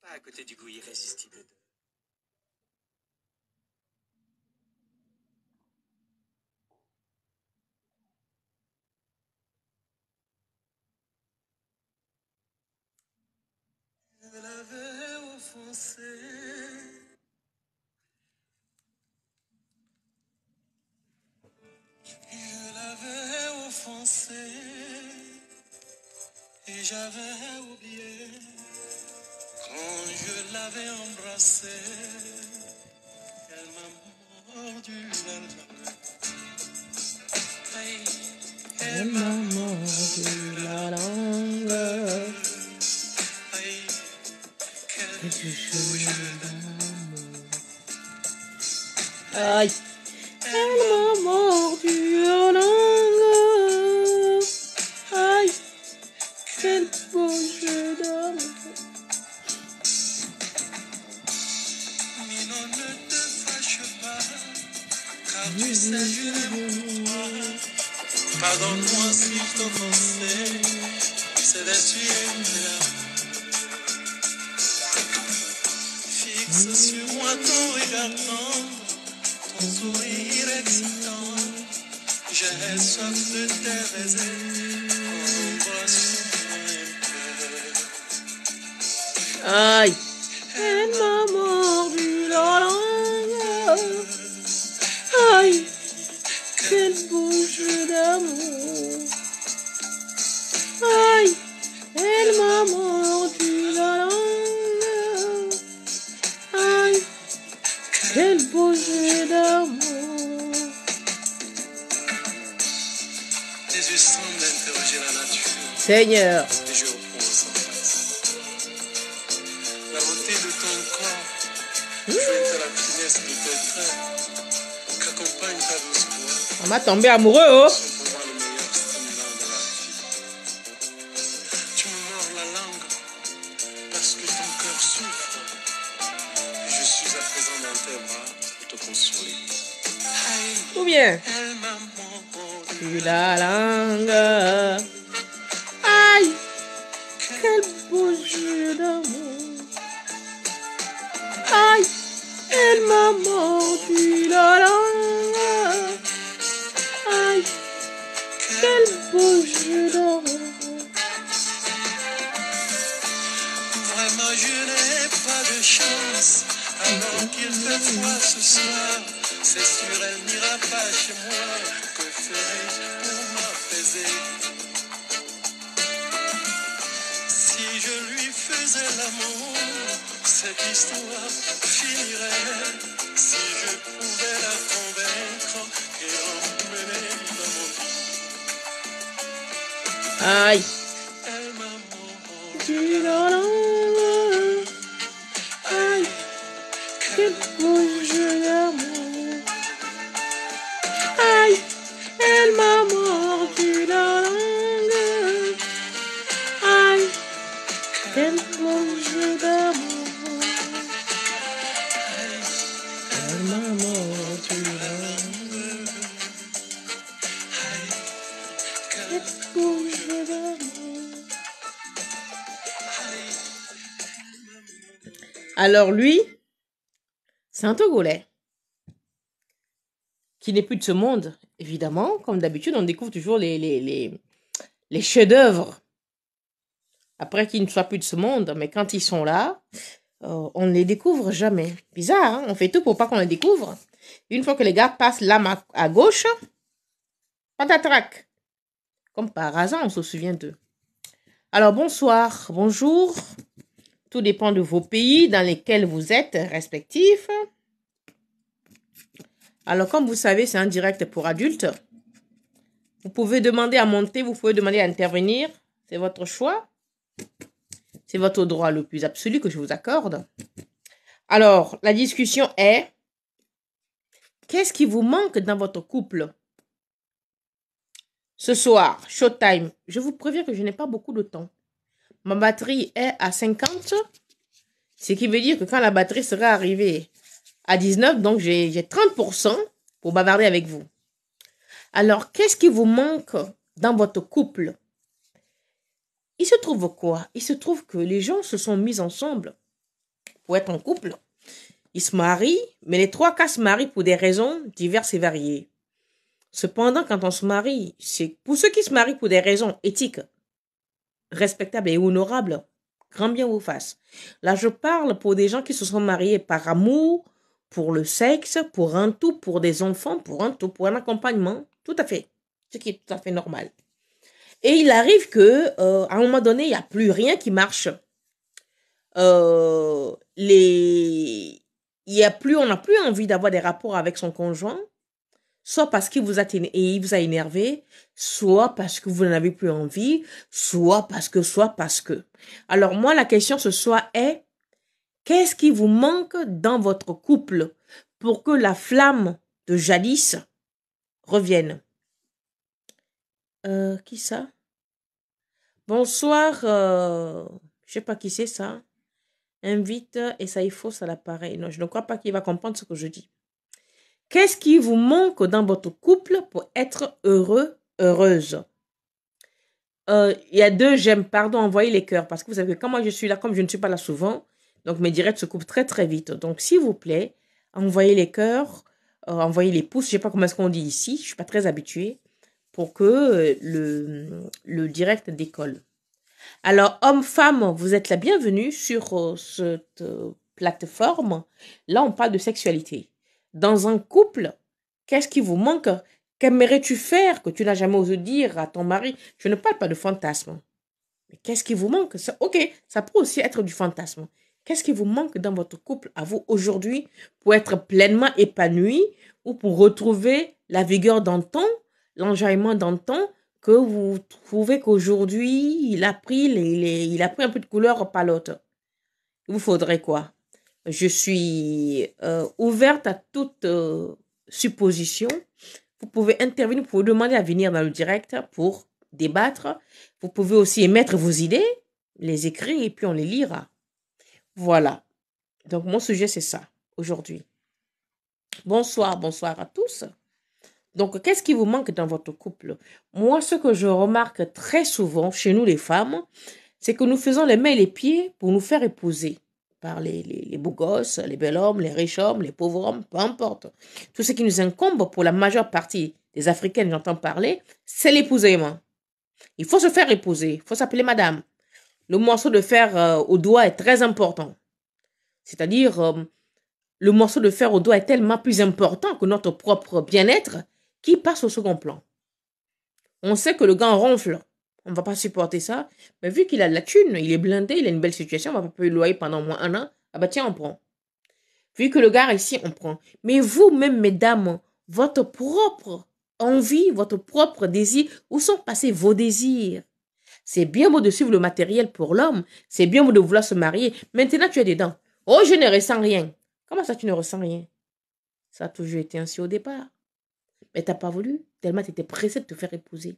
Pas à côté du goût irrésistible de... Je l'avais offensé. Je l'avais offensé. Et j'avais oublié quand je l'avais embrassée. Elle m'a mordu la langue. Hey, elle m'a mordu la langue. Hey, quel jeu d'amour. Aïe, elle m'a mordu la langue. Aïe, quel beau jeu d'amour. Minon, ne te fâche pas, car tu sais, je l'aime pour toi. Pardonne-moi si je t'offensais, c'est d'essuyer mes larmes. Fixe sur moi ton regard tendre, ton sourire excitant. J'ai soif de tes baisers, embrasse-moi un peu. Aïe, elle m'a mordu la langue. Aïe, quel beau jeu d'amour. Aïe, elle m'a mordu la langue. Aïe, quel beau jeu d'amour. Tes yeux semblent interroger la nature, Seigneur, et je reprends sans face. La beauté de ton corps, jointe à la finesse de tes traits, qu'accompagne ta douce voix, on m'a tombé amoureux, oh. sont pour moi le meilleur stimulant de la vie. Tu me mords la langue parce que ton cœur souffre, et je suis à présent dans tes bras pour te consoler. Aïe, Ou bien, elle m'a mordu tu la langue. Aïe, quel beau jeu d'amour. Aïe, elle m'a mordu la langue. Aïe, quel beau jeu d'amour. Vraiment, je n'ai pas de chance. Alors qu'il fait froid ce soir, c'est sûr, elle n'ira pas chez moi. Que ferais-je pour m'apaiser? Si je lui faisais l'amour, cette histoire finirait. Si je pouvais la convaincre et l'emmener dans mon lit. Aïe, Elle m'a mordu tu la langue. Aïe, quel beau jeu d'amour. Aïe, elle m'a mordu la langue. Aïe, quel beau jeu d'amour. Elle m'a mordu la langue. Quel beau jeu d'amour. Alors lui, c'est un Togolais qui n'est plus de ce monde, évidemment. Comme d'habitude, on découvre toujours les chefs-d'œuvre après qu'ils ne soient plus de ce monde. Mais quand ils sont là, on ne les découvre jamais. Bizarre, hein? On fait tout pour pas qu'on les découvre. Une fois que les gars passent l'âme à gauche, patatrac. Comme par hasard, on se souvient d'eux. Alors, bonsoir, bonjour. Tout dépend de vos pays dans lesquels vous êtes respectifs. Alors, comme vous savez, c'est un direct pour adultes. Vous pouvez demander à monter, vous pouvez demander à intervenir. C'est votre choix. C'est votre droit le plus absolu que je vous accorde. Alors, la discussion est, qu'est-ce qui vous manque dans votre couple? Ce soir, showtime. Je vous préviens que je n'ai pas beaucoup de temps. Ma batterie est à 50, ce qui veut dire que quand la batterie sera arrivée à 19, donc j'ai 30% pour bavarder avec vous. Alors, qu'est-ce qui vous manque dans votre couple? Il se trouve quoi? Il se trouve que les gens se sont mis ensemble pour être en couple. Ils se marient, mais les 3 cas se marient pour des raisons diverses et variées. Cependant, quand on se marie, c'est pour ceux qui se marient pour des raisons éthiques, respectables et honorables, grand bien vous fasse. Là, je parle pour des gens qui se sont mariés par amour, pour le sexe, pour un tout, pour des enfants, pour un tout, pour un accompagnement, tout à fait, ce qui est tout à fait normal. Et il arrive que, à un moment donné, il n'y a plus rien qui marche. On n'a plus envie d'avoir des rapports avec son conjoint, soit parce qu'il vous a énervé, soit parce que vous n'en avez plus envie, soit parce que. Alors moi, la question ce soir est, qu'est-ce qui vous manque dans votre couple pour que la flamme de jadis revienne? Qui ça? Bonsoir, je sais pas qui c'est ça. Invite et ça il faut, ça l'appareil. Non, je ne crois pas qu'il va comprendre ce que je dis. Qu'est-ce qui vous manque dans votre couple pour être heureux, heureuse? Il y a 2 j'aime, pardon, envoyez les cœurs. Parce que vous savez que quand moi je suis là, comme je ne suis pas là souvent, donc mes directs se coupent très très vite. Donc s'il vous plaît, envoyez les cœurs, envoyez les pouces, je ne sais pas comment est-ce qu'on dit ici, je ne suis pas très habituée, pour que le direct décolle. Alors, hommes-femmes, vous êtes la bienvenue sur cette plateforme. Là, on parle de sexualité. Dans un couple, qu'est-ce qui vous manque? Qu'aimerais-tu faire que tu n'as jamais osé dire à ton mari? Je ne parle pas de fantasme. Mais qu'est-ce qui vous manque? Ok, ça peut aussi être du fantasme. Qu'est-ce qui vous manque dans votre couple à vous aujourd'hui pour être pleinement épanoui ou pour retrouver la vigueur d'antan, l'enjaillement d'antan, que vous trouvez qu'aujourd'hui, il a pris un peu de couleur palote. Il vous faudrait quoi? Je suis ouverte à toute supposition. Vous pouvez intervenir, vous pouvez demander à venir dans le direct pour débattre. Vous pouvez aussi émettre vos idées, les écrire et puis on les lira. Voilà. Donc, mon sujet, c'est ça, aujourd'hui. Bonsoir, bonsoir à tous. Donc, qu'est-ce qui vous manque dans votre couple? Moi, ce que je remarque très souvent chez nous, les femmes, c'est que nous faisons les mains et les pieds pour nous faire épouser par les beaux gosses, les bels hommes, les riches hommes, les pauvres hommes, peu importe. Tout ce qui nous incombe pour la majeure partie des Africaines, j'entends parler, c'est l'épousement. Il faut se faire épouser, il faut s'appeler madame. Le morceau de fer au doigt est très important. C'est-à-dire, le morceau de fer au doigt est tellement plus important que notre propre bien-être qui passe au second plan. On sait que le gars ronfle. On ne va pas supporter ça. Mais vu qu'il a de la thune, il est blindé, il a une belle situation, on va pas payer le loyer pendant au moins 1 an. Ah bah tiens, on prend. Vu que le gars ici, on prend. Mais vous-même, mesdames, votre propre envie, votre propre désir, où sont passés vos désirs? C'est bien beau de suivre le matériel pour l'homme. C'est bien beau de vouloir se marier. Maintenant, tu es dedans. Oh, je ne ressens rien. Comment ça, tu ne ressens rien? Ça a toujours été ainsi au départ. Mais tu n'as pas voulu. Tellement tu étais pressé de te faire épouser.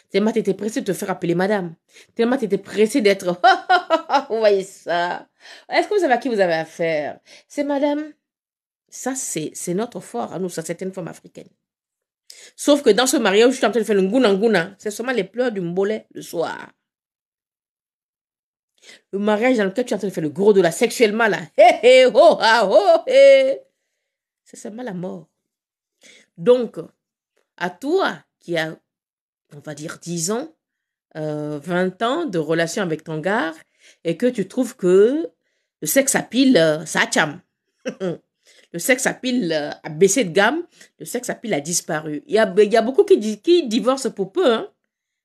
Tellement tu étais pressé de te faire appeler madame. Tellement tu étais pressé d'être... Vous voyez ça? Est-ce que vous savez à qui vous avez affaire? C'est madame. Ça, c'est notre fort à nous. Ça, c'est une femme africaine. Sauf que dans ce mariage, je suis en train de faire le ngouna. C'est seulement les pleurs du mbolet le soir. Le mariage dans lequel tu es en train de faire le gros de la sexuellement là. Hé hé, oh ah, oh hé. C'est seulement la mort. Donc, à toi qui a, on va dire 10 ans, 20 ans de relation avec ton gars et que tu trouves que le sexe à pile, ça a cham. Le sexe à pile a baissé de gamme, le sexe à pile a disparu. Il y a beaucoup qui divorcent pour peu, hein,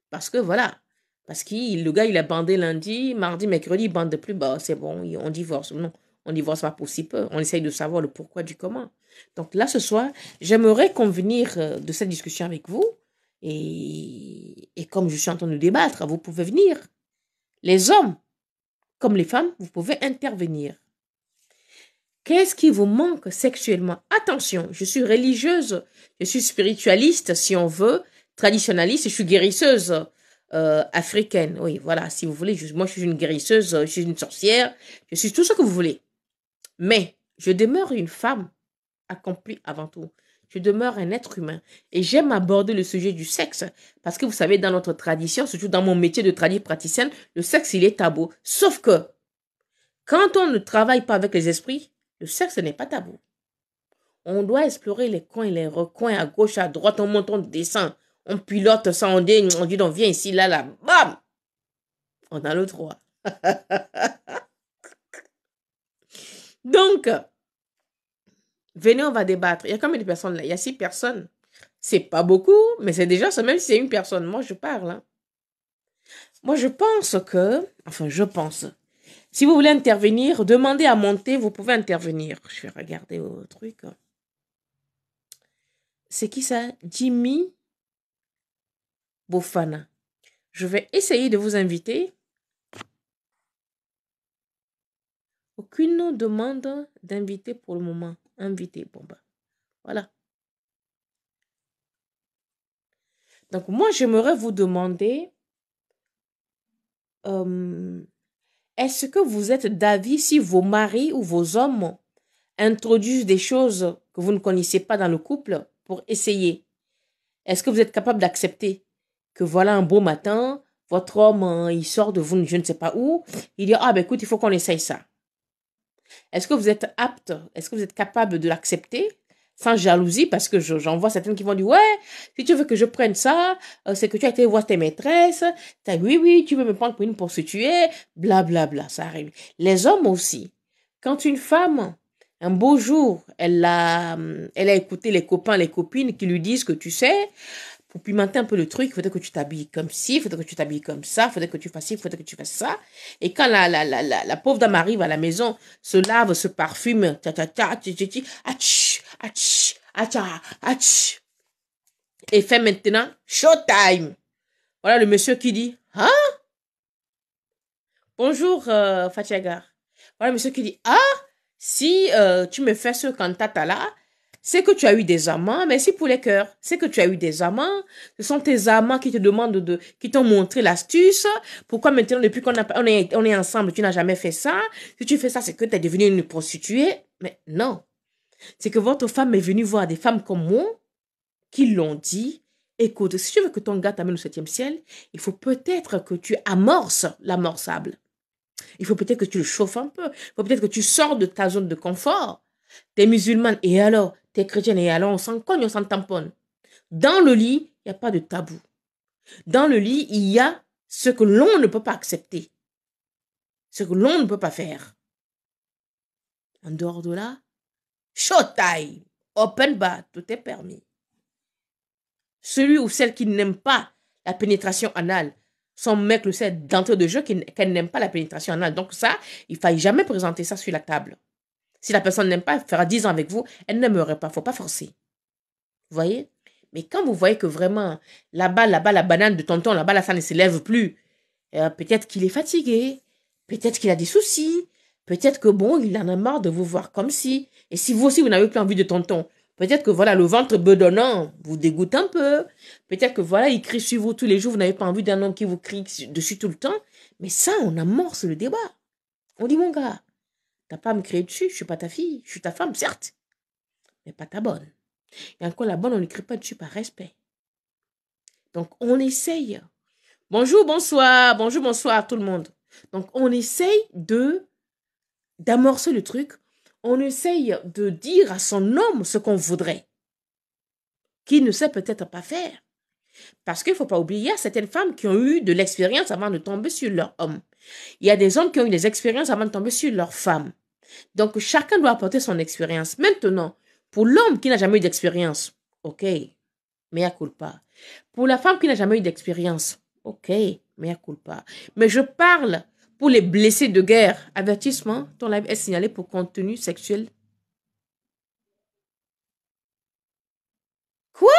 parce que voilà, parce que le gars il a bandé lundi, mardi, mercredi, il bande plus, bah c'est bon, on divorce. Non, on divorce pas pour si peu, on essaye de savoir le pourquoi du comment. Donc là, ce soir, j'aimerais convenir de cette discussion avec vous, et comme je suis en train de débattre, vous pouvez venir. Les hommes, comme les femmes, vous pouvez intervenir. Qu'est-ce qui vous manque sexuellement? Attention, je suis religieuse, je suis spiritualiste, si on veut, traditionnaliste, je suis guérisseuse africaine. Oui, voilà, si vous voulez, moi je suis une guérisseuse, je suis une sorcière, je suis tout ce que vous voulez. Mais je demeure une femme accomplie avant tout. Je demeure un être humain. Et j'aime aborder le sujet du sexe. Parce que vous savez, dans notre tradition, surtout dans mon métier de praticienne, le sexe, il est tabou. Sauf que Quand on ne travaille pas avec les esprits, le sexe n'est pas tabou. On doit explorer les coins et les recoins à gauche, à droite, on monte, on descend, on pilote ça, on dit, on vient ici, là, là, bam! On a le droit. Donc, venez, on va débattre. Il y a combien de personnes là? Il y a 6 personnes. C'est pas beaucoup, mais c'est déjà ça, même si c'est une personne. Moi, je parle. Hein. Moi, je pense que... Enfin, je pense. Si vous voulez intervenir, demandez à monter, vous pouvez intervenir. Je vais regarder au truc. C'est qui ça? Jimmy Bofana. Je vais essayer de vous inviter. Aucune demande d'inviter pour le moment. Invité. Bon, bah, voilà. Donc, moi, j'aimerais vous demander, est-ce que vous êtes d'avis si vos maris ou vos hommes introduisent des choses que vous ne connaissez pas dans le couple pour essayer? Est-ce que vous êtes capable d'accepter que voilà un beau matin, votre homme, il sort de vous, je ne sais pas où, il dit, ah ben écoute, il faut qu'on essaye ça. Est-ce que vous êtes apte, est-ce que vous êtes capable de l'accepter sans jalousie, parce que j'en vois certaines qui vont dire, ouais, si tu veux que je prenne ça, c'est que tu as été voir tes maîtresses, oui, tu veux me prendre pour une prostituée, blablabla, bla, bla, ça arrive. Les hommes aussi. Quand une femme, un beau jour, elle a écouté les copains, les copines qui lui disent que tu sais, pour pimenter un peu le truc, il faudrait que tu t'habilles comme ci, il faudrait que tu t'habilles comme ça, il faudrait que tu fasses ci, il faudrait que tu fasses ça. Et quand la pauvre dame arrive à la maison, se lave, se parfume, et fait maintenant showtime. Voilà le monsieur qui dit, hein? Bonjour, Fatiagar. Voilà le monsieur qui dit, ah, si tu me fais ce cantat là, c'est que tu as eu des amants, merci pour les cœurs. C'est que tu as eu des amants. Ce sont tes amants qui te demandent qui t'ont montré l'astuce. Pourquoi maintenant, depuis on est ensemble, tu n'as jamais fait ça? Si tu fais ça, c'est que tu es devenue une prostituée. Mais non. C'est que votre femme est venue voir des femmes comme moi qui l'ont dit. Écoute, si tu veux que ton gars t'amène au 7e ciel, il faut peut-être que tu amorces l'amorçable. Il faut peut-être que tu le chauffes un peu. Il faut peut-être que tu sors de ta zone de confort. T'es musulmane, et alors? T'es chrétienne, et alors? On s'en cogne, on s'en tamponne. Dans le lit, il n'y a pas de tabou. Dans le lit, il y a ce que l'on ne peut pas accepter. Ce que l'on ne peut pas faire. En dehors de là, showtime, open bar, tout est permis. Celui ou celle qui n'aime pas la pénétration anale, son mec le sait d'entrée de jeu qu'elle n'aime pas la pénétration anale. Donc ça, il ne faille jamais présenter ça sur la table. Si la personne n'aime pas, elle fera 10 ans avec vous, elle n'aimerait pas. Il ne faut pas forcer. Vous voyez? Mais quand vous voyez que vraiment, là-bas, la banane de tonton, là-bas, là, ça ne s'élève plus. Peut-être qu'il est fatigué. Peut-être qu'il a des soucis. Peut-être que bon, il en a marre de vous voir comme si. Et si vous aussi, vous n'avez plus envie de tonton, peut-être que voilà, le ventre bedonnant vous dégoûte un peu. Peut-être que voilà, il crie sur vous tous les jours, vous n'avez pas envie d'un homme qui vous crie dessus tout le temps. Mais ça, on amorce le débat. On dit, mon gars, t'as pas à me crier dessus, je suis pas ta fille, je suis ta femme, certes, mais pas ta bonne. Et encore la bonne, on ne crie pas dessus par respect. Donc, on essaye. Bonjour, bonsoir à tout le monde. Donc, on essaye d'amorcer le truc. On essaye de dire à son homme ce qu'on voudrait, qu'il ne sait peut-être pas faire. Parce qu'il ne faut pas oublier, il y a certaines femmes qui ont eu de l'expérience avant de tomber sur leur homme. Il y a des hommes qui ont eu des expériences avant de tomber sur leur femme. Donc, chacun doit apporter son expérience. Maintenant, pour l'homme qui n'a jamais eu d'expérience, ok, mea culpa. Pour la femme qui n'a jamais eu d'expérience, ok, mea culpa. Mais je parle pour les blessés de guerre. Avertissement, ton live est signalé pour contenu sexuel. Quoi?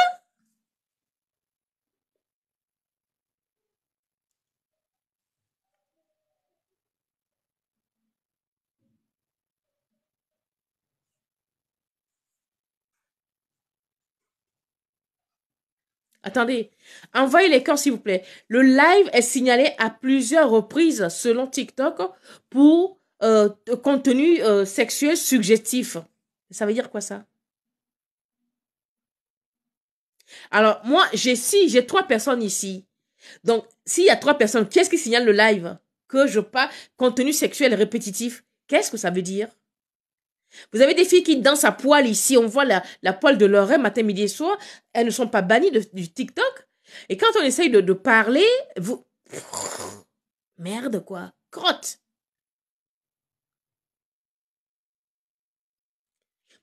Attendez, envoyez les cœurs s'il vous plaît. Le live est signalé à plusieurs reprises selon TikTok pour contenu sexuel suggestif. Ça veut dire quoi ça? Alors, moi, j'ai 3 personnes ici. Donc, s'il y a 3 personnes, qui est-ce qui signale le live? Que je parle contenu sexuel répétitif. Qu'est-ce que ça veut dire? Vous avez des filles qui dansent à poil ici, on voit la poil de leur matin, midi et soir. Elles ne sont pas bannies du TikTok. Et quand on essaye de parler, vous... Merde, quoi. Crotte.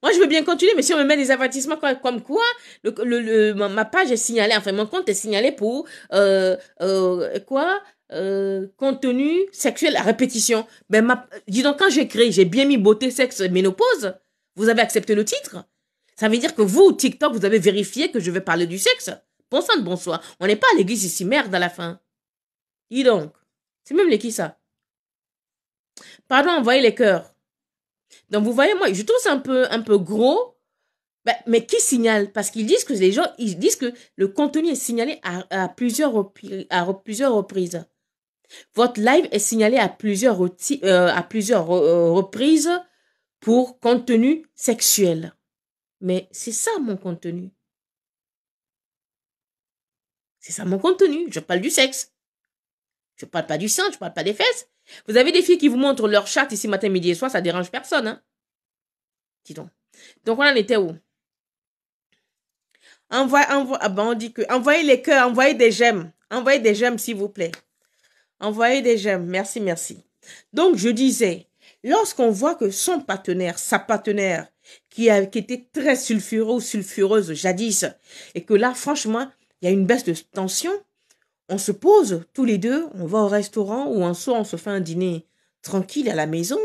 Moi, je veux bien continuer, mais si on me met des avertissements comme quoi, ma page est signalée, enfin, mon compte est signalé pour, quoi, contenu sexuel à répétition. Ben, dis donc, quand j'écris, j'ai bien mis beauté, sexe, ménopause. Vous avez accepté le titre? Ça veut dire que vous, TikTok, vous avez vérifié que je vais parler du sexe. Bon sang de bonsoir. On n'est pas à l'église ici, merde à la fin. Dis donc. C'est même les qui ça? Pardon, envoyez les cœurs. Donc, vous voyez, moi, je trouve ça un peu gros. Ben, mais qui signale? Parce qu'ils disent que les gens, ils disent que le contenu est signalé à plusieurs reprises. Votre live est signalé à plusieurs reprises pour contenu sexuel. Mais c'est ça mon contenu. C'est ça mon contenu. Je parle du sexe. Je parle pas du sein, je parle pas des fesses. Vous avez des filles qui vous montrent leur chat ici matin, midi et soir, ça dérange personne, hein? Dis donc. Donc on en était où? On dit que envoyez les cœurs, envoyez des j'aime. Envoyez des j'aime, s'il vous plaît. Envoyez des j'aime. Merci, merci. Donc, je disais, lorsqu'on voit que son partenaire, sa partenaire, qui était très sulfureux ou sulfureuse jadis, et que là, franchement, il y a une baisse de tension, on se pose tous les deux, on va au restaurant ou un soir, on se fait un dîner tranquille à la maison.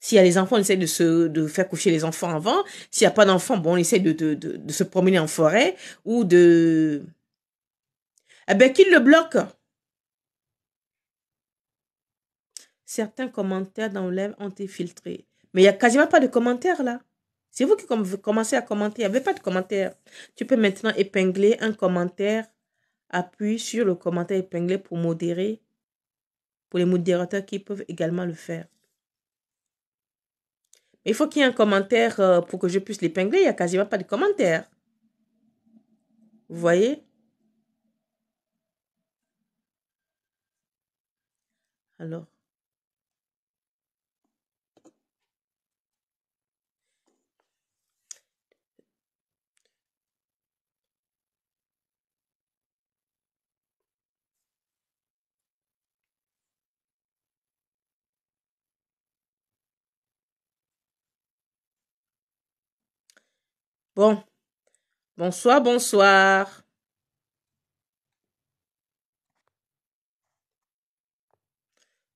S'il y a les enfants, on essaie de faire coucher les enfants avant. S'il n'y a pas d'enfants, bon, on essaie de se promener en forêt ou de... Eh bien, qu'il le bloque. Certains commentaires dans le live ont été filtrés. Mais il n'y a quasiment pas de commentaires là. C'est vous qui commencez à commenter. Il n'y avait pas de commentaires. Tu peux maintenant épingler un commentaire. Appuie sur le commentaire épinglé pour modérer. Pour les modérateurs qui peuvent également le faire. Mais il faut qu'il y ait un commentaire pour que je puisse l'épingler. Il n'y a quasiment pas de commentaires. Vous voyez? Alors. Bon. Bonsoir, bonsoir.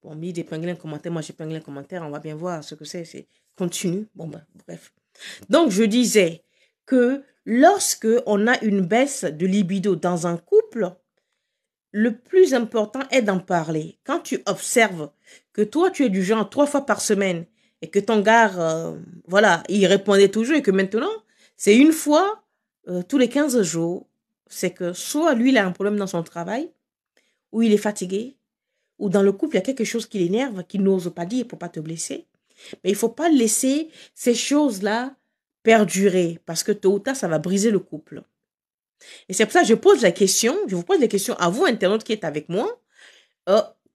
Bon, mis d'épingler un commentaire, moi j'épingle un commentaire, on va bien voir ce que c'est. C'est continue. Bon, ben, bref. Donc, je disais que lorsque on a une baisse de libido dans un couple, le plus important est d'en parler. Quand tu observes que toi, tu es du genre 3 fois par semaine et que ton gars, voilà, il répondait toujours et que maintenant, c'est une fois tous les 15 jours, c'est que soit lui, il a un problème dans son travail, ou il est fatigué, ou dans le couple, il y a quelque chose qui l'énerve, qu'il n'ose pas dire pour pas te blesser. Mais il ne faut pas laisser ces choses-là perdurer parce que tôt ou tard, ça va briser le couple. Et c'est pour ça que je pose la question, je vous pose la question à vous, internaute qui êtes avec moi.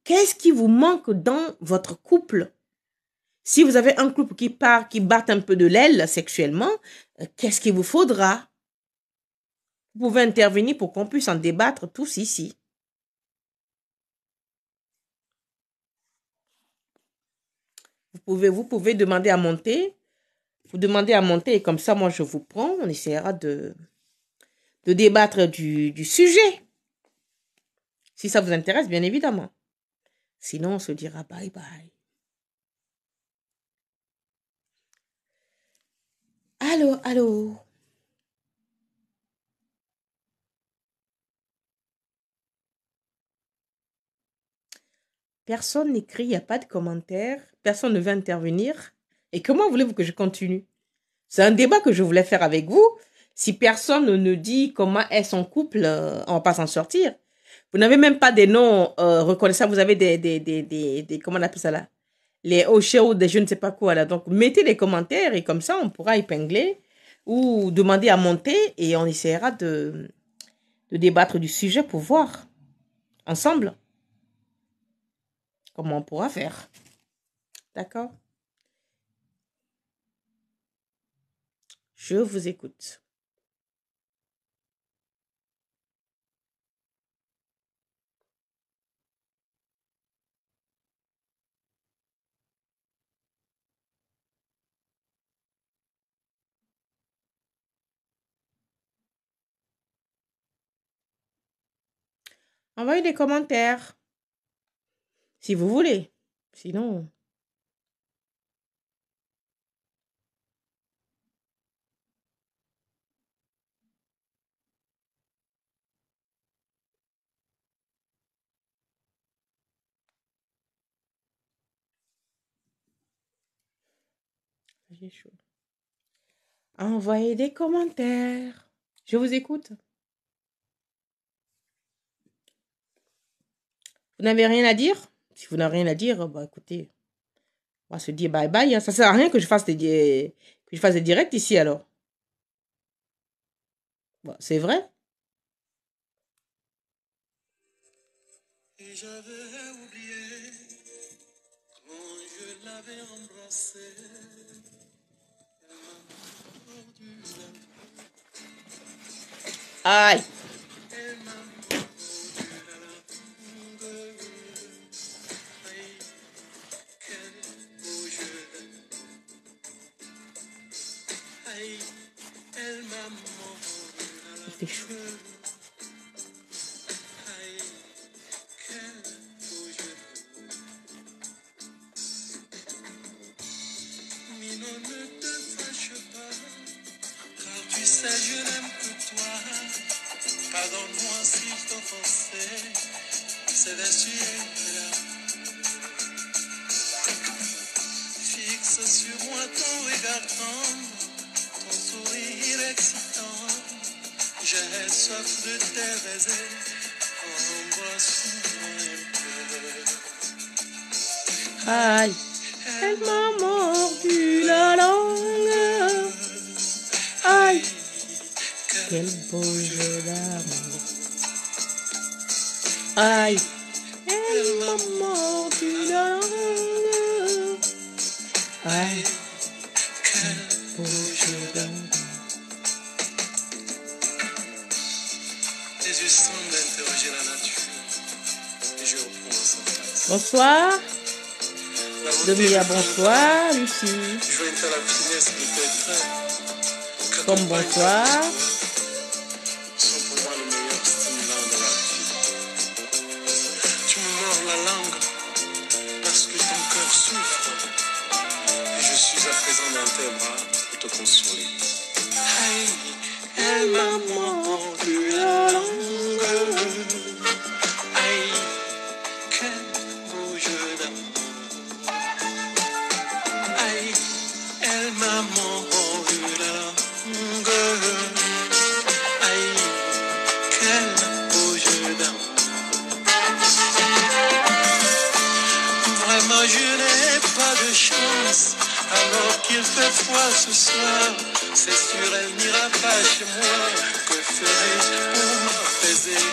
Qu'est-ce qui vous manque dans votre couple? Si vous avez un couple qui batte un peu de l'aile sexuellement, qu'est-ce qu'il vous faudra? Vous pouvez intervenir pour qu'on puisse en débattre tous ici. Vous pouvez demander à monter. Vous demandez à monter et comme ça, moi, je vous prends. On essaiera de débattre du sujet. Si ça vous intéresse, bien évidemment. Sinon, on se dira bye bye. Allô, allô. Personne n'écrit, il n'y a pas de commentaire. Personne ne veut intervenir. Et comment voulez-vous que je continue? C'est un débat que je voulais faire avec vous. Si personne ne dit comment est son couple, on ne va pas s'en sortir. Vous n'avez même pas des noms reconnaissables. Vous avez des comment on appelle ça là? Les hochets ou des je ne sais pas quoi là. Donc, mettez les commentaires et comme ça, on pourra épingler ou demander à monter et on essaiera de débattre du sujet pour voir ensemble comment on pourra faire. D'accord? Je vous écoute. Envoyez des commentaires. Si vous voulez. Sinon... J'ai chaud. Envoyez des commentaires. Je vous écoute. Vous n'avez rien à dire? Si vous n'avez rien à dire, bah écoutez, on va se dire bye bye. Hein. Ça sert à rien que je fasse des directs ici alors. Bon, c'est vrai. Et j'avais oublié quand je l'avais embrassé. Elle m'a mordu la Aïe. Elle m'a mordu la langue. Aïe, quel beau jeu. Aïe, elle m'a mordu la Il fait chaud. langue. Aïe, quel beau jeu. Minon, ne te fâche pas, car tu sais, je n'aime que toi. Pardonne-moi si je t'offensais, c'est l'essuyer là. Fixe sur moi ton regard tendre, ton sourire excitant. J'ai soif de tes baisers, embrasse-moi un peu. Aïe. Elle m'a mordu la langue. Aïe. Quel beau jeu d'amour. Aïe. Elle m'a mordu la langue. Aïe. Quel beau jeu d'amour. Les yeux semblent interroger la nature, et je reprends sans place. Bonsoir. La beauté Domilia, de ton bonsoir. Lucie. teint, jointe à la finesse de tes traits, Comme bonsoir. sont pour moi le meilleur stimulant de la vie. Tu me mords la langue parce que ton cœur souffre et je suis à présent dans tes bras pour te consoler. Aïe, elle m'a mordu la langue. Aïe, quel beau jeu d'amour. Aïe, elle m'a mordu la langue. Aïe, quel beau jeu d'amour. Vraiment, je n'ai pas de chance. Alors qu'il fait froid ce soir, c'est sûr, elle n'ira pas chez moi. Que ferai-je pour m'apaiser?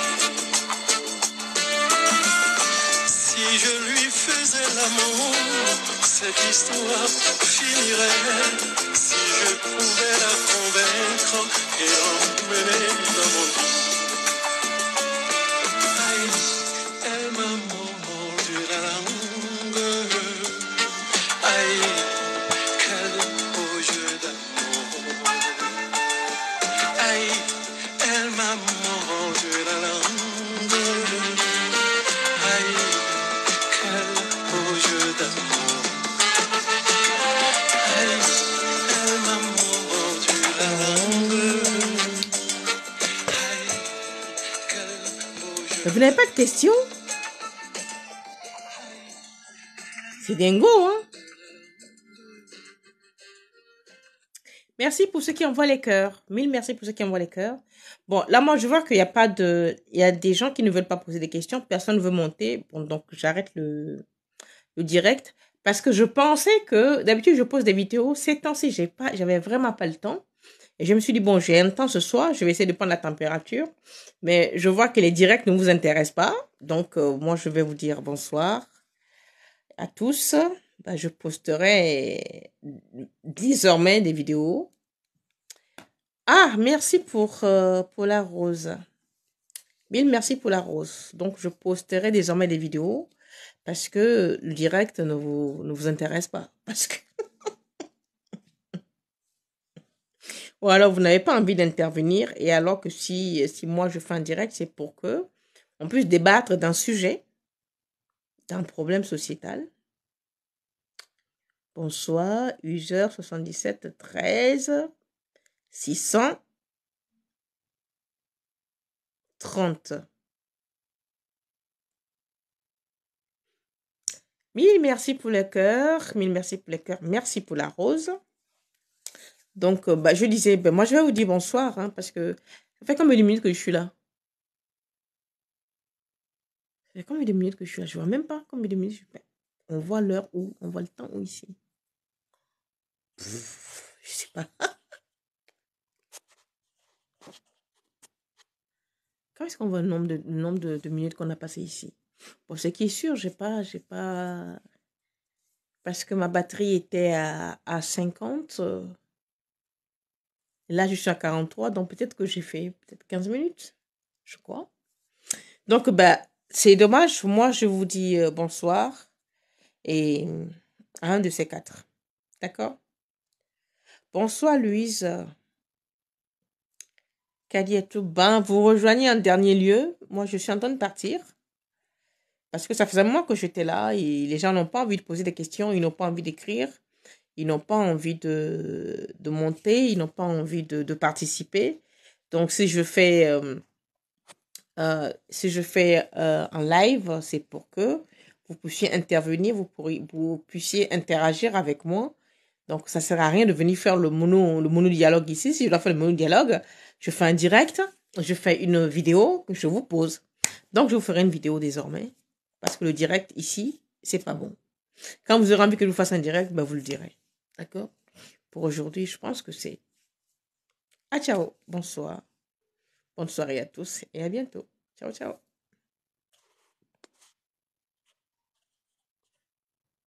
Si je lui faisais l'amour, cette histoire finirait. Si je pouvais la convaincre et l'emmener dans mon lit. Aïe, elle m'a mordu la langue. Aïe, quel beau jeu d'amour. Aïe, elle m'a mordu la langue. Aïe, quel beau jeu d'amour. Aïe, elle m'a mordu la langue. Aïe, quel beau jeu. Vous n'avez pas de questions? C'est dingo, hein? Merci pour ceux qui envoient les cœurs. Mille merci pour ceux qui envoient les cœurs. Bon, là, moi, je vois qu'il n'y a pas de... Il y a des gens qui ne veulent pas poser des questions. Personne ne veut monter. Bon, donc, j'arrête le direct. Parce que je pensais que... D'habitude, je pose des vidéos. Ces temps-ci, j'avais vraiment pas le temps. Et je me suis dit, bon, j'ai un temps ce soir. Je vais essayer de prendre la température. Mais je vois que les directs ne vous intéressent pas. Donc, moi, je vais vous dire bonsoir à tous. Ben, je posterai désormais des vidéos Ah, merci pour la rose. Mille merci pour la rose. Donc, je posterai désormais des vidéos parce que le direct ne vous intéresse pas. Parce que... Ou alors, vous n'avez pas envie d'intervenir. Et alors que si moi je fais un direct, c'est pour que on puisse débattre d'un sujet, d'un problème sociétal. Bonsoir, user 77 13 630. Mille merci pour le cœur, mille merci pour le cœur, merci pour la rose. Donc, bah, je disais, ben, moi je vais vous dire bonsoir, hein, parce que ça fait combien de minutes que je suis là? Ça fait combien de minutes que je suis là? Je vois même pas combien de minutes je suis là. On voit l'heure où, on voit le temps où ici. Je sais pas. Quand est-ce qu'on voit le nombre de minutes qu'on a passé ici? Bon, ce qui est sûr, j'ai pas, parce que ma batterie était à 50. Là, je suis à 43, donc peut-être que j'ai fait peut-être 15 minutes, je crois. Donc, bah, c'est dommage. Moi, je vous dis bonsoir et à un de ces quatre. D'accord? Bonsoir, Louise. Kadiatou, ben, vous rejoignez en dernier lieu. Moi, je suis en train de partir parce que ça faisait un moment que j'étais là et les gens n'ont pas envie de poser des questions, ils n'ont pas envie d'écrire, ils n'ont pas envie de monter, ils n'ont pas envie de participer. Donc, si je fais un live, c'est pour que vous puissiez intervenir, vous puissiez interagir avec moi. Donc, ça ne sert à rien de venir faire le monodialogue ici. Si je dois faire le monodialogue, je fais un direct, je fais une vidéo que je vous pose. Donc, je vous ferai une vidéo désormais. Parce que le direct ici, c'est pas bon. Quand vous aurez envie que je vous fasse un direct, ben, vous le direz. D'accord? Pour aujourd'hui, je pense que c'est... Ah, ciao. Bonsoir. Bonne soirée à tous et à bientôt. Ciao, ciao.